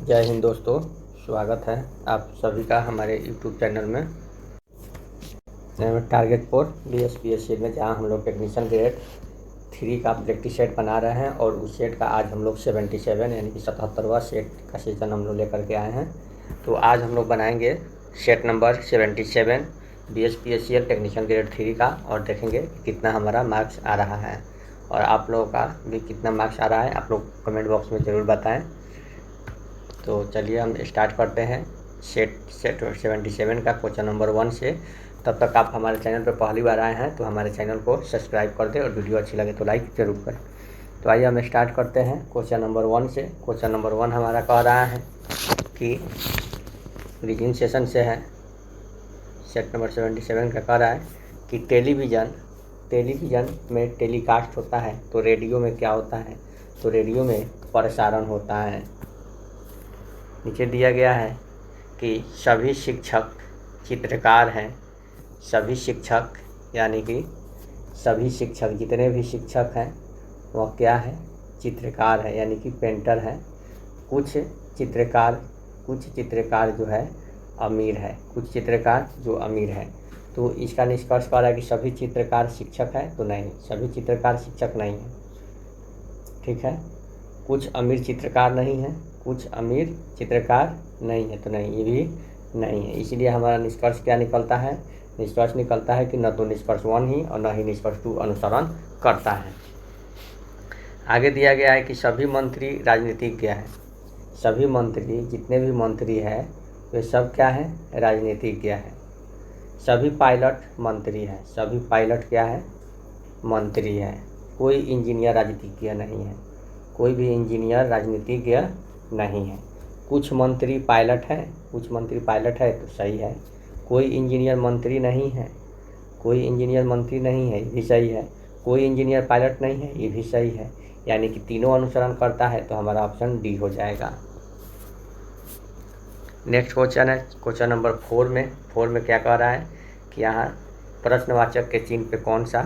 जय हिंद दोस्तों, स्वागत है आप सभी का हमारे YouTube चैनल में टारगेट फोर BSPSC में, जहां हम लोग टेक्नीशियन ग्रेड 3 का प्रैक्टिस सेट बना रहे हैं। और उस सेट का आज हम लोग 77 यानी कि 77वां सेट का सेशन हम लोग लेकर के आए हैं। तो आज हम लोग बनाएंगे set number 77 BSPSC technician grade 3 का, और देखेंगे कितना हमारा मार्क्स आ रहा है और आप लोगों का भी कितना मार्क्स आ रहा है आप लोग कमेंट बॉक्स में ज़रूर बताएं। तो चलिए हम स्टार्ट करते हैं सेट 77 का क्वेश्चन नंबर 1 से। तब तक आप हमारे चैनल पर पहली बार आए हैं तो हमारे चैनल को सब्सक्राइब कर दें और वीडियो अच्छी लगे तो लाइक ज़रूर करें। तो आइए हम स्टार्ट करते हैं क्वेश्चन नंबर 1 से। क्वेश्चन नंबर 1 हमारा कह रहा है कि रीडिंग सेशन से है, सेट नंबर 77 का कह रहा है कि टेलीविज़न में टेलीकास्ट होता है तो रेडियो में क्या होता है। तो रेडियो में प्रसारण होता है। नीचे दिया गया है कि सभी शिक्षक चित्रकार हैं। सभी शिक्षक यानी कि सभी शिक्षक, जितने भी शिक्षक हैं वह क्या है, चित्रकार है यानी कि पेंटर है। कुछ चित्रकार जो है अमीर है, कुछ चित्रकार जो अमीर है। तो इसका निष्कर्ष कर रहा है कि सभी चित्रकार शिक्षक है, तो नहीं, सभी चित्रकार शिक्षक नहीं है। ठीक है, कुछ अमीर चित्रकार नहीं है, कुछ अमीर चित्रकार नहीं है, तो नहीं, ये भी नहीं है। इसलिए हमारा निष्कर्ष क्या निकलता है, निष्कर्ष निकलता है कि न तो निष्कर्ष 1 ही और न ही निष्कर्ष 2 अनुसरण करता है। आगे दिया गया है कि सभी मंत्री राजनीतिज्ञ हैं। सभी मंत्री, जितने भी मंत्री हैं वे सब क्या है, राजनीतिज्ञ हैं। सभी पायलट मंत्री हैं। सभी पायलट क्या है, मंत्री है। कोई इंजीनियर राजनीतिज्ञ नहीं है, कोई भी इंजीनियर राजनीतिज्ञ नहीं है। कुछ मंत्री पायलट हैं, कुछ मंत्री पायलट है, तो सही है। कोई इंजीनियर मंत्री नहीं है, कोई इंजीनियर मंत्री नहीं है, ये भी सही है। कोई इंजीनियर पायलट नहीं है, ये भी सही है। यानी कि तीनों अनुसरण करता है, तो हमारा ऑप्शन डी हो जाएगा। नेक्स्ट क्वेश्चन है क्वेश्चन नंबर 4 में। 4 में क्या कह रहा है कि यहाँ प्रश्नवाचक के चिन्ह पे कौन सा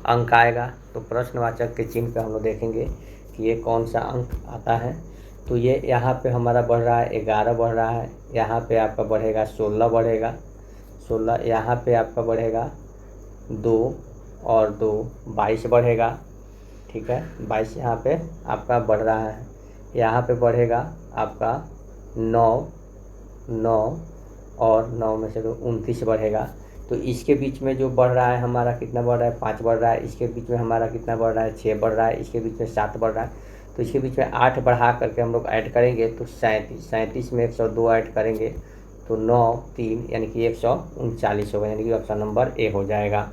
अंक आएगा। तो प्रश्नवाचक के चिन्ह पे हम लोग देखेंगे कि ये कौन सा अंक आता है। तो ये यहाँ पे हमारा बढ़ रहा है 11 बढ़ रहा है, यहाँ पे आपका बढ़ेगा 16 बढ़ेगा, 16 यहाँ पे आपका बढ़ेगा 2 और 2 22 बढ़ेगा। ठीक है, 22 यहाँ पे आपका बढ़ रहा है। यहाँ पे बढ़ेगा आपका 9 और 9 में से 2 29 बढ़ेगा। तो इसके बीच में जो बढ़ रहा है हमारा कितना बढ़ रहा है, 5 बढ़ रहा है। इसके बीच में हमारा कितना बढ़ रहा है, 6 बढ़ रहा है। इसके बीच में 7 बढ़ रहा है। तो इसके बीच में 8 बढ़ा करके हम लोग ऐड करेंगे तो 37 में 102 ऐड करेंगे तो 9 3 यानी कि 139 होगा, यानी कि ऑप्शन नंबर ए हो जाएगा।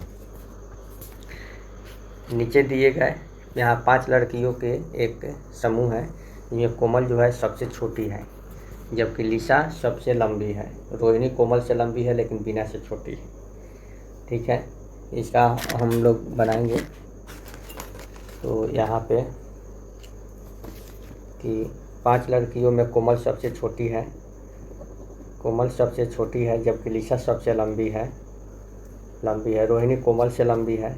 नीचे दिए गए यहाँ 5 लड़कियों के एक समूह है, जिनमें कोमल जो है सबसे छोटी है, जबकि लिसा सबसे लंबी है। रोहिणी कोमल से लंबी है लेकिन बीना से छोटी है। ठीक है, इसका हम लोग बनाएंगे। तो यहाँ पे कि 5 लड़कियों में कोमल सबसे छोटी है, कोमल सबसे छोटी है, जबकि लिसा सबसे लंबी है। रोहिणी कोमल से लंबी है,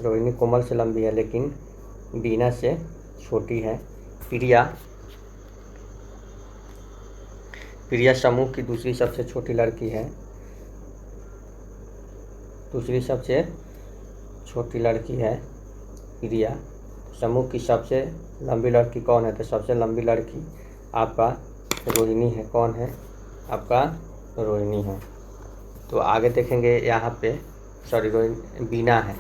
रोहिणी कोमल से लंबी है लेकिन बीना से छोटी है। प्रिया समूह की दूसरी सबसे छोटी लड़की है, दूसरी सबसे छोटी लड़की है प्रिया। समूह की सबसे लंबी लड़की कौन है, तो सबसे लंबी लड़की आपका रोहिणी है। कौन है, आपका रोहिणी है। तो आगे देखेंगे यहाँ पे, सॉरी रोहिणी, बीना है,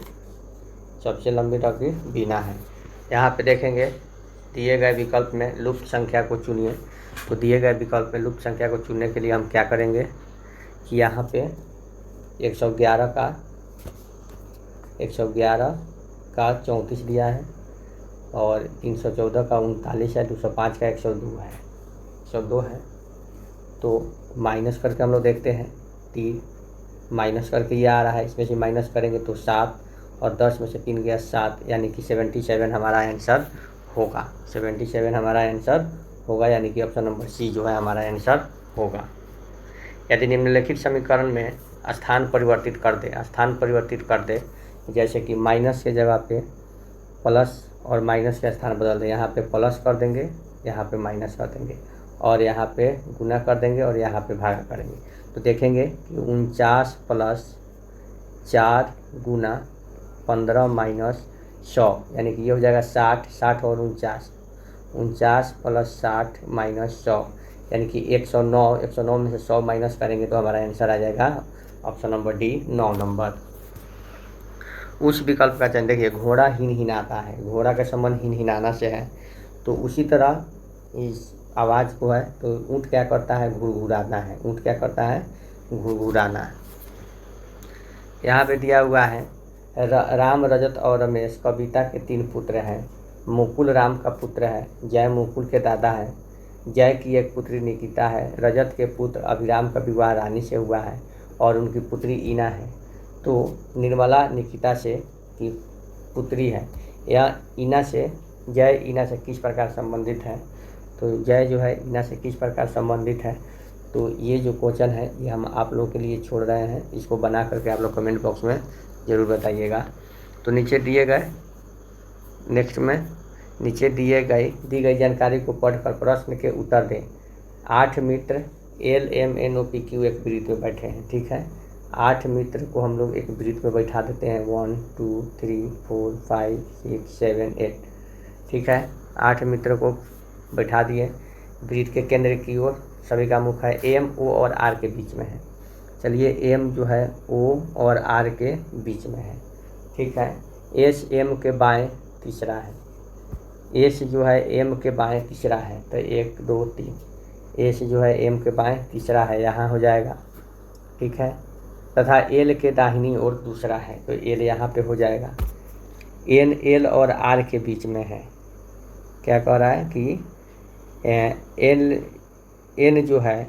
सबसे लंबी लड़की बीना है। यहाँ पे देखेंगे दिए गए विकल्प में लुप्त संख्या को चुनिए। तो दिए गए विकल्प में लुप्त संख्या को चुनने के लिए हम क्या करेंगे कि यहाँ पे 111 का 34 दिया है और 314 का 39 है, 205 का 102 है, 102 है। तो माइनस करके हम लोग देखते हैं, 3 माइनस करके ये आ रहा है, इसमें से माइनस करेंगे तो 7 और 10 में से 3 गया 7, यानी कि 77 हमारा आंसर होगा। 77 हमारा आंसर होगा, यानी कि ऑप्शन नंबर सी जो है हमारा आंसर होगा। यदि निम्नलिखित समीकरण में स्थान परिवर्तित कर दे, जैसे कि माइनस के जगह पे प्लस और माइनस के स्थान बदल दें, यहाँ पे प्लस कर देंगे, यहाँ पे माइनस कर देंगे, और यहाँ पे गुना कर देंगे और यहाँ पे भागा करेंगे। तो देखेंगे कि 49 + 4 गुना 15 माइनस 100, यानी कि ये हो जाएगा 60, 60 और 49, 49 + 60 माइनस 100, यानी कि 109, 109 में से 100 माइनस करेंगे तो हमारा आंसर आ जाएगा ऑप्शन नंबर डी, 9 नंबर। उस विकल्प का चयन, देखिए घोड़ा हिनहिनाता है, घोड़ा का संबंध हिनहिनाना से है, तो उसी तरह इस आवाज़ को है तो ऊँट क्या करता है, घुरघुराना है, ऊँट क्या करता है, घुरघुराना। यहाँ पे दिया हुआ है राम, रजत और रमेश कविता के 3 पुत्र हैं। मुकुल राम का पुत्र है, जय मुकुल के दादा है, जय की एक पुत्री निकिता है, रजत के पुत्र अभिराम का विवाह रानी से हुआ है और उनकी पुत्री ईना है। तो निर्मला निकिता से की पुत्री है, या ईना से, जय ईना से किस प्रकार संबंधित है, तो जय जो है ईना से किस प्रकार संबंधित है। तो ये जो क्वेश्चन है ये हम आप लोगों के लिए छोड़ रहे हैं, इसको बना करके आप लोग कमेंट बॉक्स में ज़रूर बताइएगा। तो नीचे दिए गए, नेक्स्ट में नीचे दी गई जानकारी को पढ़कर प्रश्न के उत्तर दें। 8 मित्र LMNOP एक वृत्त में बैठे हैं, ठीक है। 8 मित्र को हम लोग एक वृत्त में बैठा देते हैं, 1 2 3 4 5 6 7 8, ठीक है। 8 मित्र को बैठा दिए, वृत्त के केंद्र की ओर सभी का मुख है, M O और R के बीच में है। चलिए M जो है O और R के बीच में है, ठीक है। S M के बाएं तीसरा है, S जो है M के बाएं तीसरा है, तो 1 2 3, S जो है M के बाएं तीसरा है, यहाँ हो जाएगा, ठीक है। तथा L के दाहिनी ओर दूसरा है, तो L यहाँ पे हो जाएगा। N L और R के बीच में है, क्या कह रहा है कि N जो है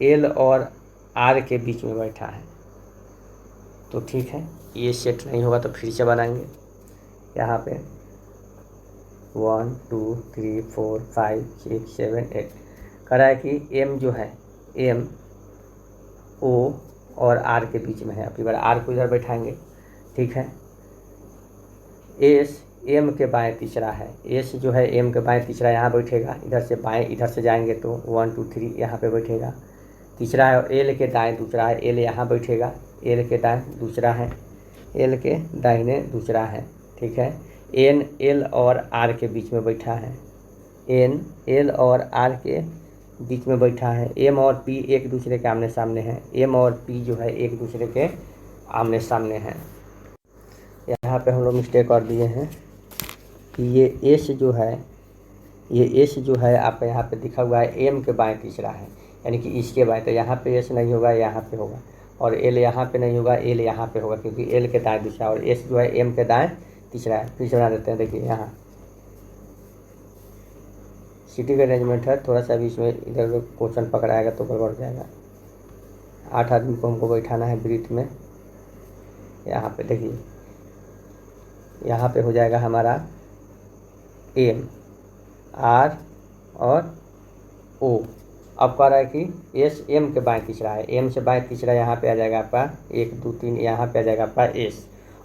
L और R के बीच में बैठा है, तो ठीक है। ये सेट नहीं होगा तो फिर से बनाएंगे, यहाँ पे 1 2 3 4 5 6 7 8 कह रहा है कि M जो है M O और R के बीच में है। अब बार R को इधर बैठाएंगे, ठीक है। S M के बाएं तीसरा है, S जो है M के बाएं तीसरा यहाँ बैठेगा, इधर से बाएं इधर से जाएंगे तो 1 2 3 यहाँ पे बैठेगा, तीसरा है। L के दाएं दूसरा है, L यहाँ बैठेगा, L के दाएं दूसरा है, L के दाहिने दूसरा है, ठीक है। N L और R के बीच में बैठा है, N L और R के बीच में बैठा है। M और P एक दूसरे के आमने सामने हैं, M और P जो है एक दूसरे के आमने सामने हैं। यहाँ पे हम लोग मिस्टेक कर दिए हैं कि ये S जो है, ये S जो है आपका यहाँ पे दिखा हुआ है M के बाएं तीसरा है, यानी कि इसके बाएं, तो यहाँ पे S नहीं होगा, यहाँ पे होगा, और L यहाँ पे नहीं होगा, L यहाँ पे होगा, क्योंकि L के दाएं दूसरा और S जो है M के दाएं तीसरा है। फिर से बना देते हैं, देखिए यहाँ सिटी का अरेंजमेंट है, थोड़ा सा भी इसमें इधर उधर क्वेश्चन पकड़ाएगा तो गड़बड़ जाएगा। 8 आदमी को हमको बैठाना है वृत्त में, यहाँ पे देखिए, यहाँ पे हो जाएगा हमारा M R और O। अब कह रहा है कि S M के बाएं तीसरा है, M से बाएं तीसरा यहाँ पे आ जाएगा आपका 1 2 3, यहाँ पे आ जाएगा आपका S,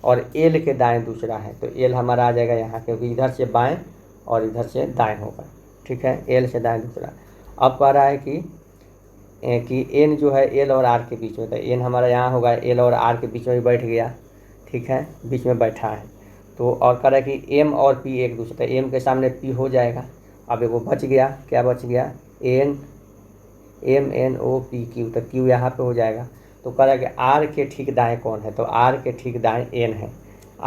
और L के दाएं दूसरा है, तो L हमारा आ जाएगा यहाँ, क्योंकि इधर से बाएं और इधर से दाएं होगा, ठीक है। L से दाएं दूसरा। अब कह रहा है कि N जो है L और R के बीच में, तो N हमारा यहाँ होगा, L और R के बीच में भी बैठ गया, ठीक है, बीच में बैठा है। तो और कह रहा है कि M और P एक दूसरे, तो M के सामने P हो जाएगा। अब वो बच गया, क्या बच गया, M N O P Q, तो Q यहाँ पे हो जाएगा। तो कह रहा है कि R के ठीक दाएं कौन है, तो R के ठीक दाएं N है,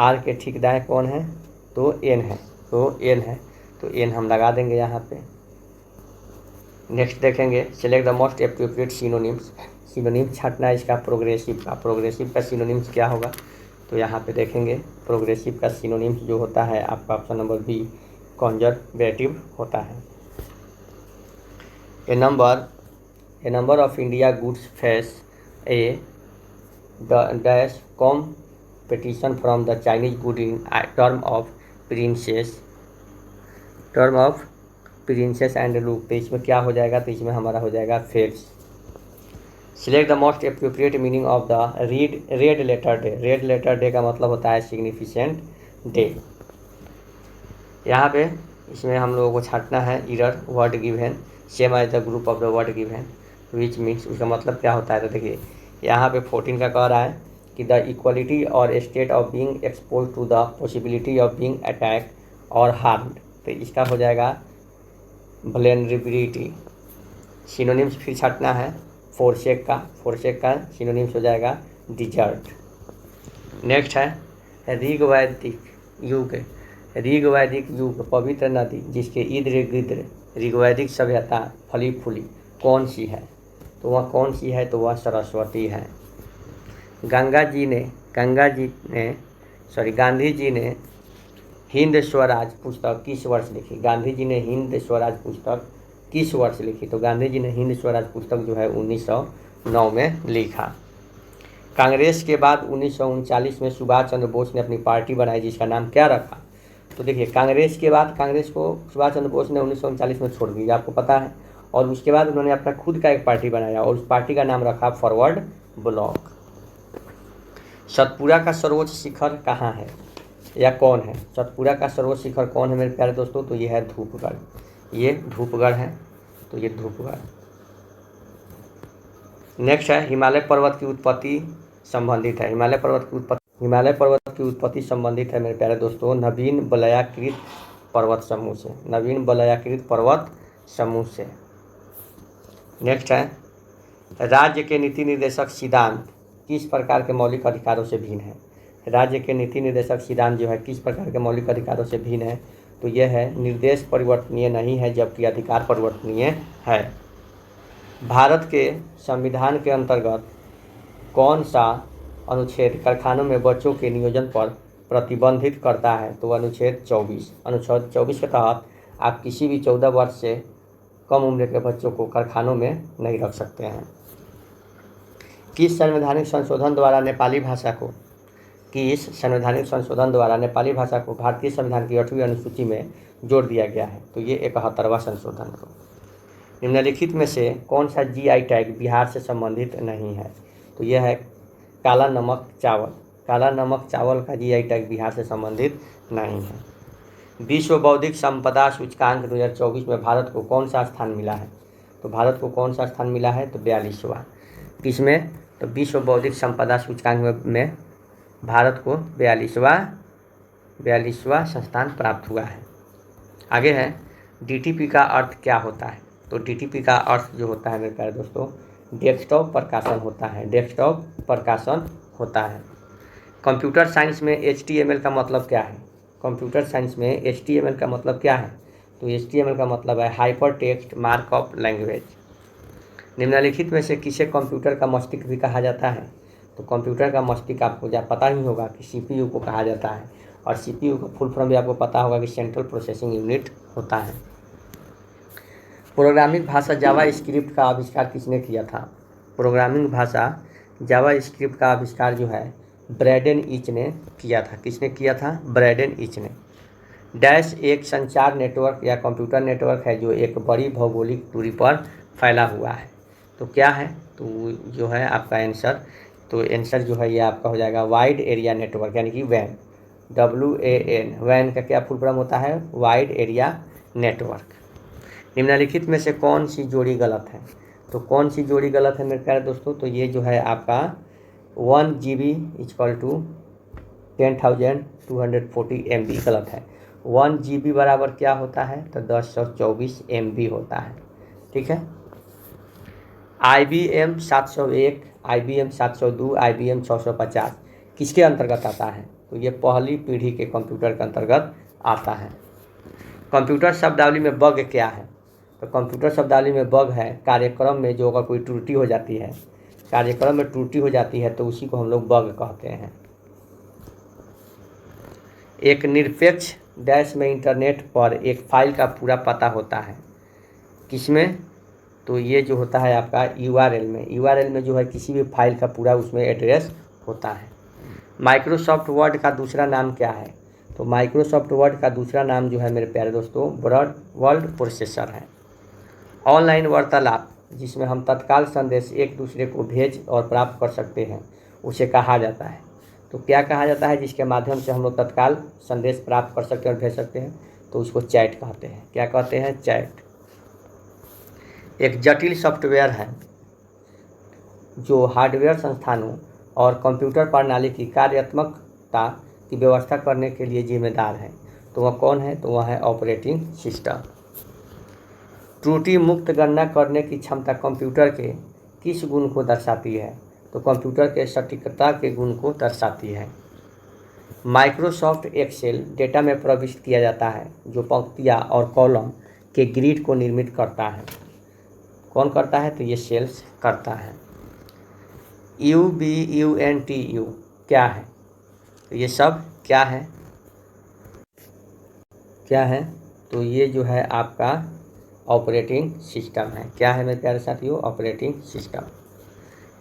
R के ठीक दाएं कौन है, तो N है, तो N है, तो N हम लगा देंगे यहाँ पे। नेक्स्ट देखेंगे, select the most appropriate synonyms. Synonym छांटना है इसका प्रोग्रेसिव का, प्रोग्रेसिव का सिनोनिम्स क्या होगा, तो यहाँ पे देखेंगे प्रोग्रेसिव का सिनोनिम्स जो होता है आपका ऑप्शन नंबर बी, कंजर्वेटिव होता है। A number of India goods face a dash competition from the Chinese good in term of prices and look, तो इसमें क्या हो जाएगा, तो इसमें हमारा हो जाएगा फेड्स। Select the most appropriate meaning of the red letter day. Red letter day का मतलब होता है सिग्निफिकेंट डे। यहाँ पे इसमें हम लोगों को छांटना है error word given same as the group of the word given which means, उसका मतलब क्या होता है। तो देखिए यहाँ पे 14 का कह रहा है कि the equality or state of being expose to the possibility of being attack or harmed. तो इसका हो जाएगा वल्नरेबिलिटी। सिनोनिम्स फिर छाटना है फोरसेक का सिनोनिम्स हो जाएगा डिजर्ट। नेक्स्ट है ऋग्वैदिक युग पवित्र नदी जिसके इर्द गिर्द ऋग्वैदिक सभ्यता फली फूली कौन सी है। तो वह कौन सी है, तो वह सरस्वती है। गांधी जी ने हिंद स्वराज पुस्तक किस वर्ष लिखी। गांधी जी ने हिंद स्वराज पुस्तक किस वर्ष लिखी। तो गांधी जी ने हिंद स्वराज पुस्तक जो है 1909 में लिखा। कांग्रेस के बाद 1939 में सुभाष चंद्र बोस ने अपनी पार्टी बनाई जिसका नाम क्या रखा। तो देखिए कांग्रेस के बाद कांग्रेस को सुभाष चंद्र बोस ने 1939 में छोड़ दिया, आपको पता है, और उसके बाद उन्होंने अपना खुद का एक पार्टी बनाया और उस पार्टी का नाम रखा फॉरवर्ड ब्लॉक। सतपुरा का सर्वोच्च शिखर कहाँ है या कौन है। सतपुरा का सर्वोच्च शिखर कौन है मेरे प्यारे दोस्तों, तो ये है धूपगढ़। ये धूपगढ़ है, तो ये धूपगढ़। नेक्स्ट है हिमालय पर्वत की उत्पत्ति संबंधित है। हिमालय पर्वत की उत्पत्ति संबंधित है मेरे प्यारे दोस्तों नवीन वलयाकृत पर्वत समूह से। नेक्स्ट है राज्य के नीति निर्देशक सिद्धांत किस प्रकार के मौलिक अधिकारों से भिन्न है। राज्य के नीति निर्देशक सिद्धांत जो है किस प्रकार के मौलिक अधिकारों से भिन्न है, तो यह है निर्देश परिवर्तनीय नहीं है जबकि अधिकार परिवर्तनीय है। भारत के संविधान के अंतर्गत कौन सा अनुच्छेद कारखानों में बच्चों के नियोजन पर प्रतिबंधित करता है, तो अनुच्छेद 24। अनुच्छेद 24 के तहत आप किसी भी 14 वर्ष से कम उम्र के बच्चों को कारखानों में नहीं रख सकते हैं। किस संवैधानिक संशोधन द्वारा नेपाली भाषा को भारतीय संविधान की 8वीं अनुसूची में जोड़ दिया गया है, तो ये 71वां संशोधन को। निम्नलिखित में से कौन सा GI टैग बिहार से संबंधित नहीं है, तो यह है काला नमक चावल का GI टैग बिहार से संबंधित नहीं है। विश्व बौद्धिक संपदा सूचकांक 2024 में भारत को कौन सा स्थान मिला है, तो भारत को कौन सा स्थान मिला है, तो 42वां। किसमें, तो विश्व बौद्धिक संपदा सूचकांक में भारत को 42वां स्थान प्राप्त हुआ है। आगे है DTP का अर्थ क्या होता है, तो DTP का अर्थ जो होता है मेरे प्यारे दोस्तों डेस्कटॉप प्रकाशन होता है। कंप्यूटर साइंस में HTML का मतलब क्या है। HTML का मतलब क्या है, तो HTML का मतलब है हाइपर टेक्स्ट मार्कअप लैंग्वेज। निम्नलिखित में से किसे कंप्यूटर का मस्तिष्क भी कहा जाता है, तो कंप्यूटर का मस्तिष्क आपको पता ही होगा कि CPU को कहा जाता है, और CPU का फुल फॉर्म भी आपको पता होगा कि सेंट्रल प्रोसेसिंग यूनिट होता है। प्रोग्रामिंग भाषा जावा स्क्रिप्ट का आविष्कार किसने किया था। प्रोग्रामिंग भाषा जावा स्क्रिप्ट का आविष्कार जो है ब्रैडन ईच ने किया था। किसने किया था, ब्रैडन ईच ने। डैश एक संचार नेटवर्क या कंप्यूटर नेटवर्क है जो एक बड़ी भौगोलिक दूरी पर फैला हुआ है, तो क्या है, तो जो है आपका आंसर, तो आंसर जो है ये आपका हो जाएगा वाइड एरिया नेटवर्क यानी कि वैन। WAN वैन का क्या फुल फॉर्म होता है, वाइड एरिया नेटवर्क। निम्नलिखित में से कौन सी जोड़ी गलत है, तो कौन सी जोड़ी गलत है मेरे प्यारे दोस्तों, तो ये जो है आपका 1 GB = 10,240 MB गलत है। 1 GB बराबर क्या होता है, तो 1024 MB होता है। ठीक है। IBM 701, IBM 702, IBM 650 किसके अंतर्गत आता है, तो ये पहली पीढ़ी के कंप्यूटर के अंतर्गत आता है। कंप्यूटर शब्दावली में बग क्या है, तो कंप्यूटर शब्दावली में बग है कार्यक्रम में जो अगर कोई त्रुटि हो जाती है, तो उसी को हम लोग बग कहते हैं। एक निरपेक्ष डैश में इंटरनेट पर एक फाइल का पूरा पता होता है, किसमें, तो ये जो होता है आपका URL में जो है किसी भी फाइल का पूरा उसमें एड्रेस होता है। माइक्रोसॉफ्ट वर्ड का दूसरा नाम क्या है, तो माइक्रोसॉफ्ट वर्ड का दूसरा नाम जो है मेरे प्यारे दोस्तों वर्ड प्रोसेसर है। ऑनलाइन वार्तालाप जिसमें हम तत्काल संदेश एक दूसरे को भेज और प्राप्त कर सकते हैं उसे कहा जाता है, तो क्या कहा जाता है जिसके माध्यम से हम लोग तत्काल संदेश प्राप्त कर सकते हैं और भेज सकते हैं, तो उसको चैट कहते हैं। क्या कहते हैं, चैट। एक जटिल सॉफ्टवेयर है जो हार्डवेयर संस्थानों और कंप्यूटर प्रणाली की कार्यात्मकता की व्यवस्था करने के लिए जिम्मेदार है। तो वह कौन है? तो वह है ऑपरेटिंग सिस्टम। त्रुटि मुक्त गणना करने की क्षमता कंप्यूटर के किस गुण को दर्शाती है? तो कंप्यूटर के सटीकता के गुण को दर्शाती है। माइक्रोसॉफ्ट एक्सेल डेटा में प्रविष्ट किया जाता है जो पंक्तियाँ और कॉलम के ग्रिड को निर्मित करता है। कौन करता है? तो ये सेल्स करता है। UBUNTU क्या है? तो ये सब क्या है? क्या है? तो ये जो है आपका ऑपरेटिंग सिस्टम है। क्या है मेरे प्यारे साथियों? Operating system.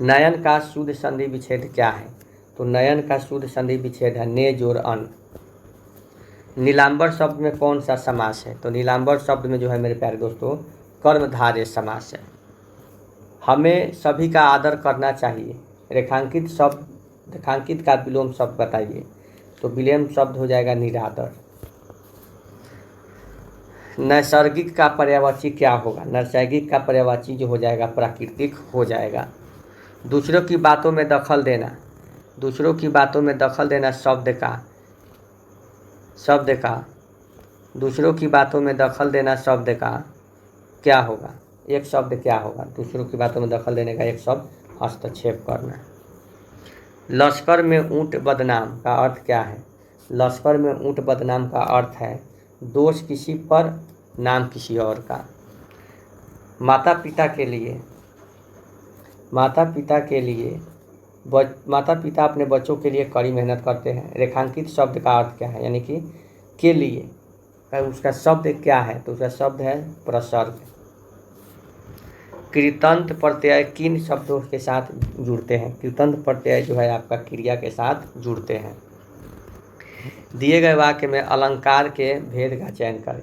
नयन का शुद्ध संधि विच्छेद क्या है? तो नयन का शुद्ध संधि विच्छेद है ने जोड़ अन। नीलांबर शब्द में कौन सा समास है? तो नीलांबर शब्द में जो है मेरे प्यारे दोस्तों कर्मधारय समास है। हमें सभी का आदर करना चाहिए। रेखांकित का विलोम शब्द बताइए। तो विलोम शब्द हो जाएगा निरादर। नैसर्गिक का पर्यायवाची क्या होगा? नैसर्गिक का पर्यायवाची जो हो जाएगा प्राकृतिक हो जाएगा। दूसरों की बातों में दखल देना दूसरों की बातों में दखल देना शब्द का क्या होगा? एक शब्द क्या होगा? दूसरों की बातों में दखल देने का एक शब्द हस्तक्षेप करना। लश्कर में ऊँट बदनाम का अर्थ क्या है? लश्कर में ऊँट बदनाम का अर्थ है दोष किसी पर, नाम किसी और का। माता पिता अपने बच्चों के लिए कड़ी मेहनत करते हैं। रेखांकित शब्द का अर्थ क्या है? यानी कि के लिए उसका शब्द क्या है? तो उसका शब्द है प्रसर्ग। कृतंत प्रत्यय किन शब्दों के साथ जुड़ते हैं? कृतंत प्रत्यय जो है आपका क्रिया के साथ जुड़ते हैं। दिए गए वाक्य में अलंकार के भेद का चयन करें।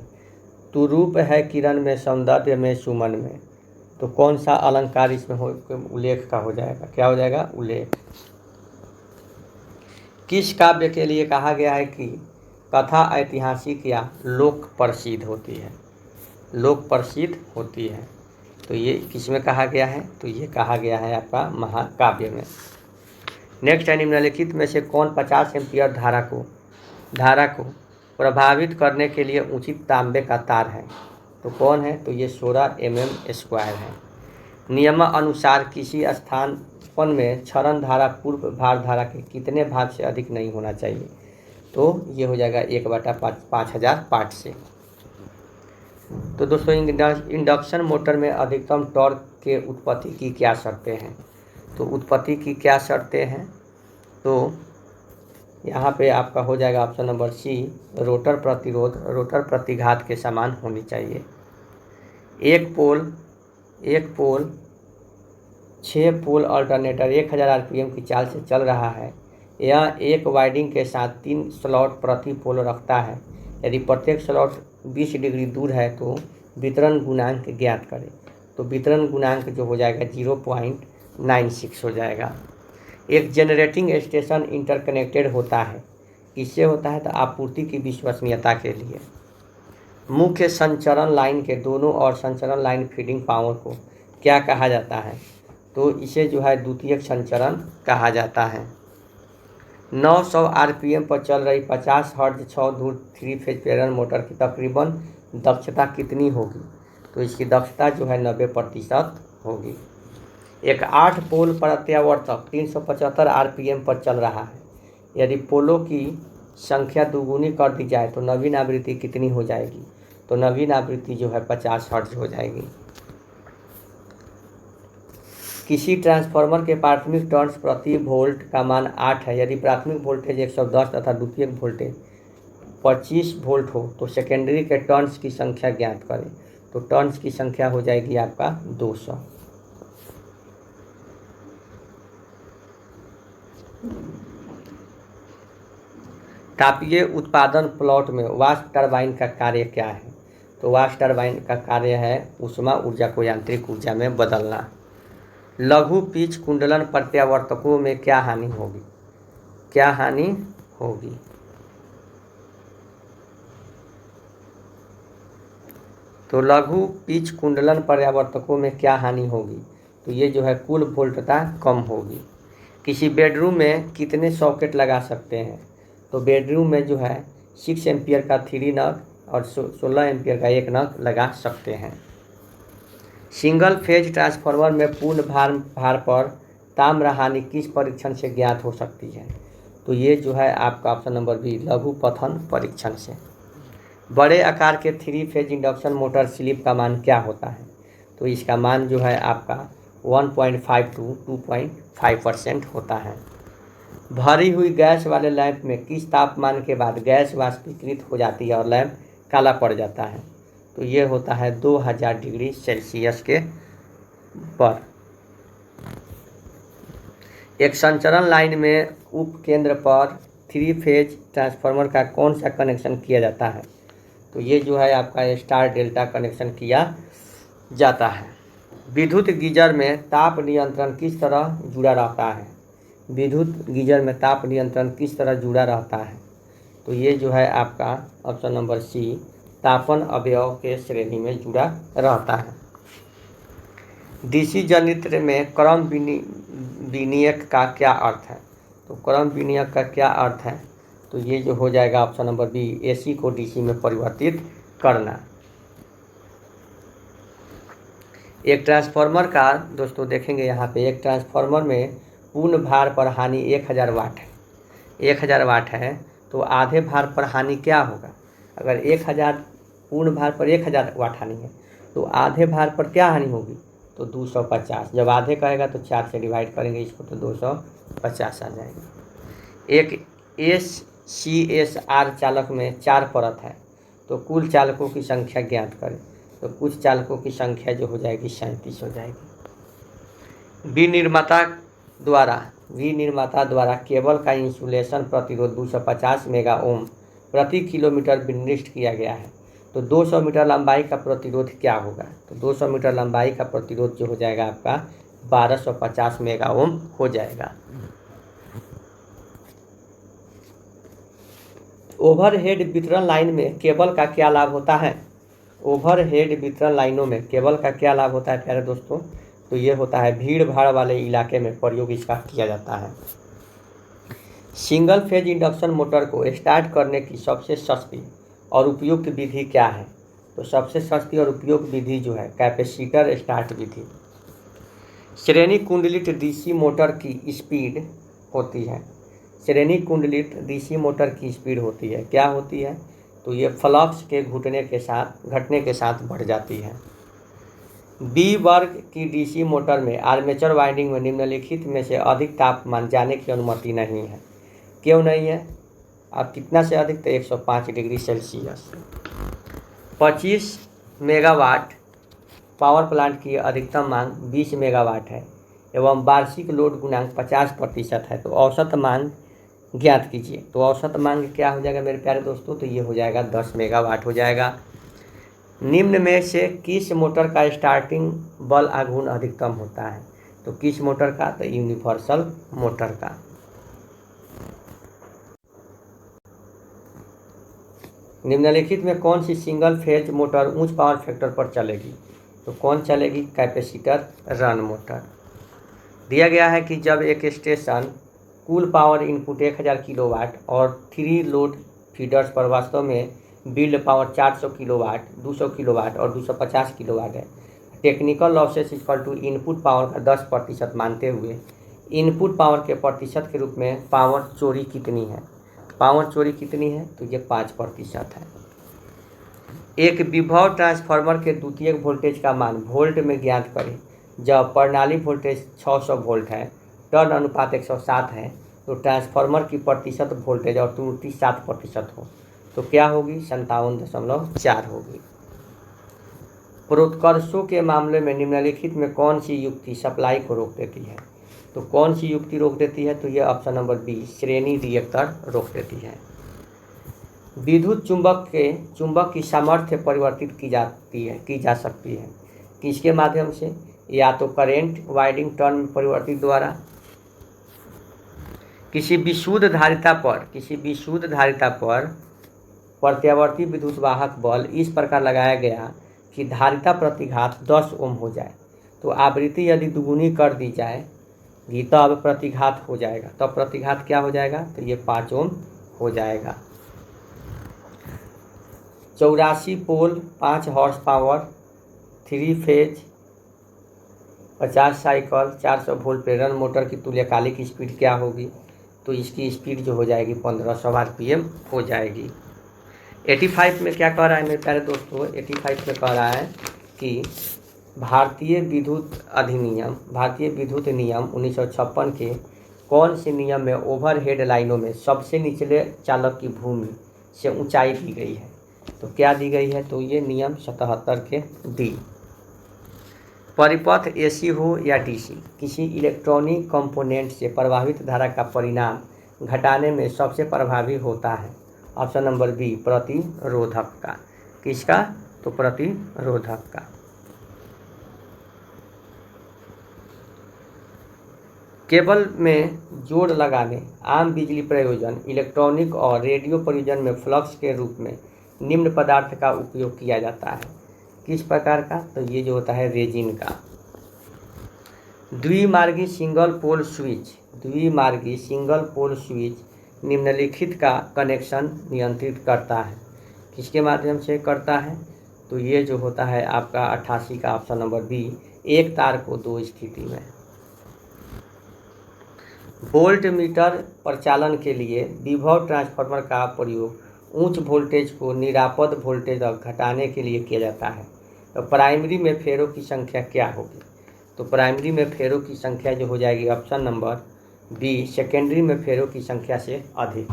तू रूप है किरण में, सौंदर्य में, सुमन में। तो कौन सा अलंकार इसमें उल्लेख का हो जाएगा? क्या हो जाएगा? उल्लेख। किस काव्य के लिए कहा गया है कि कथा ऐतिहासिक या लोक प्रसिद्ध होती है? लोक प्रसिद्ध होती है। तो ये किसमें कहा गया है? तो ये कहा गया है आपका महाकाव्य में। नेक्स्ट है, निम्नलिखित में से कौन 50 एम्पीयर धारा को प्रभावित करने के लिए उचित तांबे का तार है? तो कौन है? तो ये 16 mm² है। नियमानुसार किसी स्थानापन्न में क्षरण धारा पूर्व भार धारा के कितने भाग से अधिक नहीं होना चाहिए? तो ये हो जाएगा 1/5000 पार्ट से। तो दोस्तों इंडक्शन मोटर में अधिकतम टॉर्क के उत्पत्ति की क्या शर्तें हैं? तो उत्पत्ति की क्या शर्तें हैं? तो यहाँ पे आपका हो जाएगा ऑप्शन नंबर सी, रोटर प्रतिघात के समान होनी चाहिए। एक पोल 6 पोल अल्टरनेटर 1000 RPM की चाल से चल रहा है। यह एक वाइंडिंग के साथ 3 स्लॉट प्रति पोल रखता है। यदि प्रत्येक स्लॉट 20 डिग्री दूर है तो वितरण गुणांक ज्ञात करें। तो वितरण गुणांक जो हो जाएगा 0.96 हो जाएगा। एक जनरेटिंग स्टेशन इंटरकनेक्टेड होता है। किससे होता है? तो आपूर्ति की विश्वसनीयता के लिए। मुख्य संचरण लाइन के दोनों और संचरण लाइन फीडिंग पावर को क्या कहा जाता है? तो इसे जो है द्वितीयक संचरण कहा जाता है। 900 RPM पर चल रही 50 हर्ट्ज 6 धुर 3 फेज प्रेरण मोटर की तकरीबन दक्षता कितनी होगी? तो इसकी दक्षता जो है 90% होगी। एक 8 पोल प्रत्यावर्तक 375 RPM पर चल रहा है। यदि पोलों की संख्या दोगुनी कर दी जाए तो नवीन आवृत्ति कितनी हो जाएगी? तो नवीन आवृत्ति जो है 50 हर्ट्ज हो जाएगी। किसी ट्रांसफार्मर के प्राथमिक टर्न्स प्रति वोल्ट का मान 8 है। यदि प्राथमिक वोल्टेज 110 तथा द्वितीयक वोल्टेज 25 वोल्ट हो तो सेकेंडरी के टर्न्स की संख्या ज्ञात करें। तो टर्न्स की संख्या हो जाएगी आपका 200। तापीय उत्पादन प्लांट में वाष्प टरबाइन का कार्य क्या है? तो वाष्प टरबाइन का कार्य है ऊष्मा ऊर्जा को यांत्रिक ऊर्जा में बदलना। लघु पिच कुंडलन प्रत्यावर्तकों में क्या हानि होगी? तो लघु पिच कुंडलन पर्यावर्तकों में क्या हानि होगी? तो ये जो है कुल वोल्टता कम होगी। किसी बेडरूम में कितने सॉकेट लगा सकते हैं? तो बेडरूम में जो है 6 एम्पियर का 3 नग और 16 एम्पियर का 1 नग लगा सकते हैं। सिंगल फेज ट्रांसफार्मर में पूर्ण भार पर ताम्र हानि किस परीक्षण से ज्ञात हो सकती है? तो ये जो है आपका ऑप्शन नंबर बी, लघु पठन परीक्षण से। बड़े आकार के 3 फेज इंडक्शन मोटर स्लिप का मान क्या होता है? तो इसका मान जो है आपका 1.5 to 2.5% होता है। भरी हुई गैस वाले लैंप में किस तापमान के बाद गैस वाष्पीकृत हो जाती है और लैंप काला पड़ जाता है? तो ये होता है 2000 डिग्री सेल्सियस के पर। एक संचरण लाइन में उप केंद्र पर 3 फेज ट्रांसफार्मर का कौन सा कनेक्शन किया जाता है? तो ये जो है आपका स्टार डेल्टा कनेक्शन किया जाता है। विद्युत गीजर में ताप नियंत्रण किस तरह जुड़ा रहता है? विद्युत गीजर में ताप नियंत्रण किस तरह जुड़ा रहता है? तो ये जो है आपका ऑप्शन नंबर सी, तापन अवयव के श्रेणी में जुड़ा रहता है। डीसी जनरेटर में क्रम विनियक का क्या अर्थ है? तो क्रम विनियक का क्या अर्थ है? तो ये जो हो जाएगा ऑप्शन नंबर बी, एसी को डीसी में परिवर्तित करना। एक ट्रांसफार्मर का दोस्तों देखेंगे यहाँ पे, एक ट्रांसफार्मर में पूर्ण भार पर हानि 1000 वाट है। 1000 वाट है तो आधे भार पर हानि क्या होगा? अगर 1000 पूर्ण भार पर 1000 वाट हानि है तो आधे भार पर क्या हानि होगी? तो 250। जब आधे कहेगा तो 4 से डिवाइड करेंगे इसको तो 250 आ जाएगा। एक SCSR चालक में 4 परत है तो कुल चालकों की संख्या ज्ञात करें। तो कुछ चालकों की संख्या जो हो जाएगी 37 हो जाएगी। विनिर्माता द्वारा केबल का इंसुलेशन प्रतिरोध 250 मेगा ओम प्रति किलोमीटर निर्दिष्ट किया गया है। तो 200 मीटर लंबाई का प्रतिरोध क्या होगा? तो 200 मीटर लंबाई का प्रतिरोध जो हो जाएगा आपका 1250 मेगा ओम हो जाएगा। ओवरहेड वितरण लाइन में केबल का क्या लाभ होता है? ओवरहेड वितरण लाइनों में केबल का क्या लाभ होता है प्यारे दोस्तों? तो ये होता है भीड़ भाड़ वाले इलाके में प्रयोग इसका किया जाता है। सिंगल फेज इंडक्शन मोटर को स्टार्ट करने की सबसे सस्ती और उपयुक्त विधि क्या है? तो सबसे सस्ती और उपयुक्त विधि जो है कैपेसिटर स्टार्ट विधि। श्रेणी कुंडलित डीसी मोटर की स्पीड होती है। श्रेणी कुंडलित डीसी मोटर की स्पीड होती है, क्या होती है? तो ये फ्लक्स के घटने के साथ बढ़ जाती है। बी वर्ग की डीसी मोटर में आर्मेचर वाइंडिंग में निम्नलिखित में से अधिक तापमान जाने की अनुमति नहीं है। क्यों नहीं है? अब कितना से अधिक? तो 105 degree Celsius. 25 megawatt power plant की अधिकतम मांग 20 मेगावाट है एवं वार्षिक लोड गुणांक 50% है। तो औसत मांग ज्ञात कीजिए। तो औसत मांग क्या हो जाएगा मेरे प्यारे दोस्तों? तो ये हो जाएगा 10 मेगावाट हो जाएगा। निम्न में से किस मोटर का स्टार्टिंग बल आघूर्ण अधिकतम होता है? तो किस मोटर का? तो यूनिवर्सल मोटर का। निम्नलिखित में कौन सी सिंगल फेज मोटर उच्च पावर फैक्टर पर चलेगी? तो कौन चलेगी? Capacitor run motor. दिया गया है कि जब एक स्टेशन कुल पावर इनपुट 1000 किलोवाट और 3 लोड फीडर्स पर वास्तव में बिल्ड पावर 400 किलोवाट, 200 किलोवाट और 250 किलोवाट है। Technical losses equal to input power का 10% मानते हुए इनपुट पावर के प्रतिशत के रूप में पावर चोरी कितनी है? पावर चोरी कितनी है? तो ये 5% है। एक विभव ट्रांसफार्मर के द्वितीयक वोल्टेज का मान वोल्ट में ज्ञात करें। जब प्रणाली वोल्टेज 600 वोल्ट है, टर्न अनुपात 107 है, तो ट्रांसफार्मर की प्रतिशत वोल्टेज और त्रुटि 7% हो तो क्या होगी? 57.4 होगी। प्रोत्कर्षों के मामले में निम्नलिखित में कौन सी युक्ति सप्लाई को रोक देती है? तो कौन सी युक्ति रोक देती है? तो यह ऑप्शन नंबर बी, श्रेणी रिएक्टर रोक देती है। विद्युत चुंबक की सामर्थ्य परिवर्तित की जा सकती है किसके माध्यम से? या तो करेंट वाइंडिंग टर्न परिवर्तित द्वारा, किसी विशुद्ध धारिता पर प्रत्यावर्ती विद्युत वाहक बल इस प्रकार लगाया गया कि धारिता प्रतिघात 10 ओम हो जाए। तो आवृत्ति यदि दुगुनी कर दी जाएगी तब प्रतिघात हो जाएगा, तब प्रतिघात क्या हो जाएगा, तो ये 5 ओम हो जाएगा। 84 पोल 5 horse power 3 phase 50 cycle 400 volt प्रेरण मोटर की तुल्यकालिक स्पीड क्या होगी, तो इसकी स्पीड जो हो जाएगी 1500 आरपीएम हो जाएगी। 85 में क्या कह रहा है मेरे प्यारे दोस्तों, 85 में कह रहा है कि भारतीय विद्युत नियम 1956 के कौन से नियम में ओवरहेड लाइनों में सबसे निचले चालक की भूमि से ऊंचाई दी गई है, तो क्या दी गई है, तो ये नियम 77 के डी। परिपथ एसी हो या डीसी, किसी इलेक्ट्रॉनिक कंपोनेंट से प्रवाहित धारा का परिणाम घटाने में सबसे प्रभावी होता है। ऑप्शन नंबर बी, प्रतिरोधक का। किसका, तो प्रतिरोधक का। केबल में जोड़ लगाने आम बिजली प्रयोजन, इलेक्ट्रॉनिक और रेडियो प्रयोजन में फ्लक्स के रूप में निम्न पदार्थ का उपयोग किया जाता है। किस प्रकार का, तो ये जो होता है रेजिन का। द्विमार्गी सिंगल पोल स्विच निम्नलिखित का कनेक्शन नियंत्रित करता है। किसके माध्यम से करता है, तो ये जो होता है आपका 88 का ऑप्शन नंबर बी, एक तार को 2 स्थिति में। वोल्ट मीटर प्रचालन के लिए विभव ट्रांसफार्मर का प्रयोग उच्च वोल्टेज को निरापद वोल्टेज तक घटाने के लिए किया जाता है। तो प्राइमरी में फेरों की संख्या क्या होगी, तो प्राइमरी में फेरों की संख्या जो हो जाएगी ऑप्शन नंबर बी, सेकेंडरी में फेरों की संख्या से अधिक।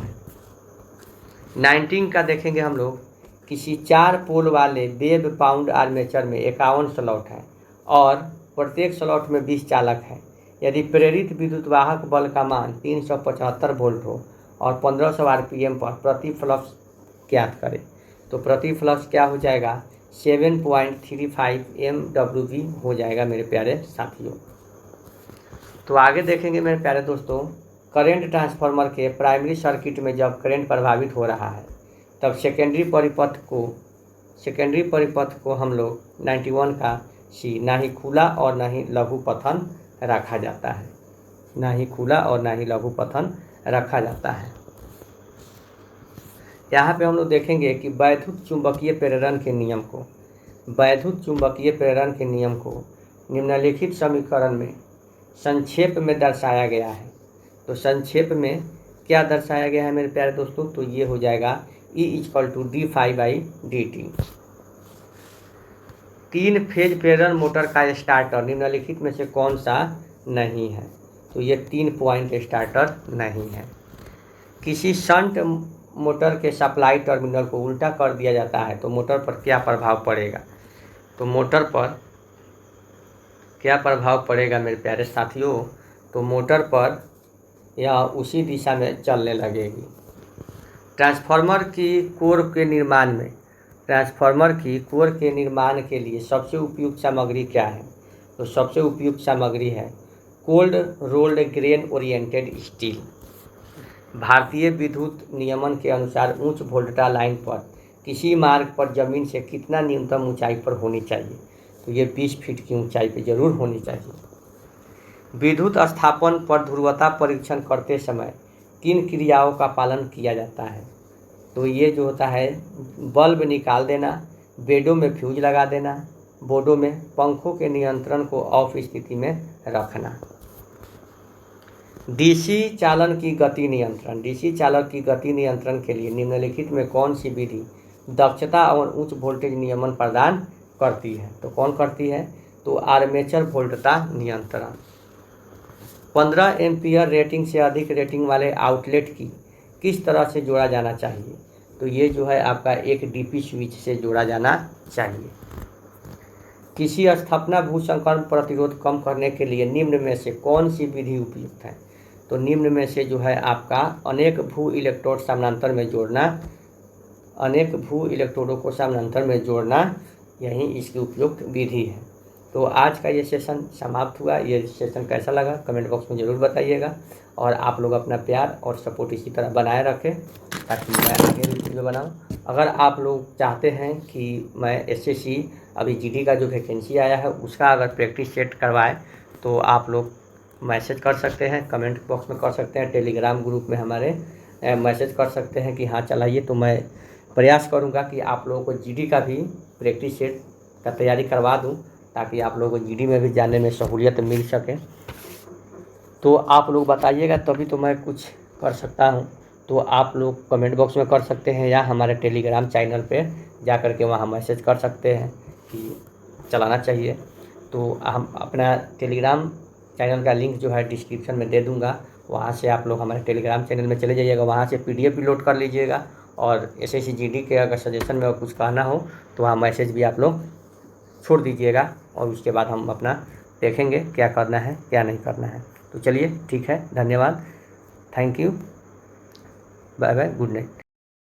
19 का देखेंगे हम लोग। किसी 4 पोल वाले वेब बाउंड आर्मेचर में 51 स्लॉट है और प्रत्येक स्लॉट में 20 चालक है। यदि प्रेरित विद्युत वाहक बल का मान 375 वोल्ट हो और 1500 आरपीएम पर प्रति फ्लक्स ज्ञात करें, तो प्रति फ्लक्स क्या हो जाएगा 7.35 MWV हो जाएगा मेरे प्यारे साथियों। तो आगे देखेंगे मेरे प्यारे दोस्तों, करंट ट्रांसफार्मर के प्राइमरी सर्किट में जब करंट प्रभावित हो रहा है तब सेकेंडरी परिपथ को हम लोग 91 का सी, ना ही खुला और ना ही लघु पथन रखा जाता है, ना ही खुला और ना ही लघु पथन रखा जाता है। यहाँ पे हम लोग देखेंगे कि वैद्युत चुंबकीय प्रेरण के नियम को निम्नलिखित समीकरण में संक्षेप में दर्शाया गया है। तो संक्षेप में क्या दर्शाया गया है मेरे प्यारे दोस्तों, तो ये हो जाएगा E = dφ/dt। 3 फेज प्रेरण मोटर का स्टार्टर निम्नलिखित में से कौन सा नहीं है, तो ये 3 पॉइंट स्टार्टर नहीं है। किसी शंट मोटर के सप्लाई टर्मिनल को उल्टा कर दिया जाता है तो मोटर पर क्या प्रभाव पड़ेगा, तो मोटर पर क्या प्रभाव पड़ेगा मेरे प्यारे साथियों, तो मोटर पर यह उसी दिशा में चलने लगेगी। ट्रांसफार्मर की कोर के निर्माण के लिए सबसे उपयुक्त सामग्री क्या है, तो सबसे उपयुक्त सामग्री है cold rolled grain oriented steel. भारतीय विद्युत नियमन के अनुसार उच्च वोल्टता लाइन पर किसी मार्ग पर जमीन से कितना न्यूनतम ऊंचाई पर होनी चाहिए, तो ये 20 फीट की ऊंचाई पर जरूर होनी चाहिए। विद्युत स्थापन पर ध्रुवता परीक्षण करते समय किन क्रियाओं का पालन किया जाता है, तो ये जो होता है बल्ब निकाल देना, बेडों में फ्यूज लगा देना, बोर्डों में पंखों के नियंत्रण को ऑफ स्थिति में रखना। डीसी चालक की गति नियंत्रण के लिए निम्नलिखित में कौन सी विधि दक्षता और उच्च वोल्टेज नियमन प्रदान करती है, तो कौन करती है, तो आर्मेचर वोल्टता नियंत्रण। 15 एम्पियर रेटिंग से अधिक रेटिंग वाले आउटलेट की किस तरह से जोड़ा जाना चाहिए, तो ये जो है आपका एक डीपी स्विच से जोड़ा जाना चाहिए। किसी स्थापना भूसंकरण प्रतिरोध कम करने के लिए निम्न में से कौन सी विधि उपयुक्त है, तो निम्न में से जो है आपका अनेक भू इलेक्ट्रोड समानांतर को समानांतर में जोड़ना यही इसकी उपयुक्त विधि है। तो आज का ये सेशन समाप्त हुआ। ये सेशन कैसा लगा कमेंट बॉक्स में ज़रूर बताइएगा और आप लोग अपना प्यार और सपोर्ट इसी तरह बनाए रखें ताकि मैं आगे भी वीडियो बनाऊँ। अगर आप लोग चाहते हैं कि मैं एसएससी अभी जीडी का जो वैकेंसी आया है उसका अगर प्रैक्टिस सेट करवाएं तो आप लोग मैसेज कर सकते हैं, कमेंट बॉक्स में कर सकते हैं, टेलीग्राम ग्रुप में हमारे मैसेज कर सकते हैं कि हाँ चलाइए। तो मैं प्रयास करूँगा कि आप लोगों को जीडी का भी प्रैक्टिस सेट का तैयारी करवा दूँ ताकि आप लोगों को जीडी में भी जाने में सहूलियत मिल सके। तो आप लोग बताइएगा तभी तो मैं कुछ कर सकता हूँ। तो आप लोग कमेंट बॉक्स में कर सकते हैं या हमारे टेलीग्राम चैनल पे जा कर के वहाँ मैसेज कर सकते हैं कि चलाना चाहिए। तो हम अपना टेलीग्राम चैनल का लिंक जो है डिस्क्रिप्शन में दे दूँगा, वहाँ से आप लोग हमारे टेलीग्राम चैनल में चले जाइएगा, वहाँ से PDF भी लोड कर लीजिएगा। और एसएससी जीडी के अगर सजेशन में कुछ कहना हो तो वहाँ मैसेज भी आप लोग छोड़ दीजिएगा और उसके बाद हम अपना देखेंगे क्या करना है क्या नहीं करना है। तो चलिए ठीक है, धन्यवाद, thank you, bye bye, good night.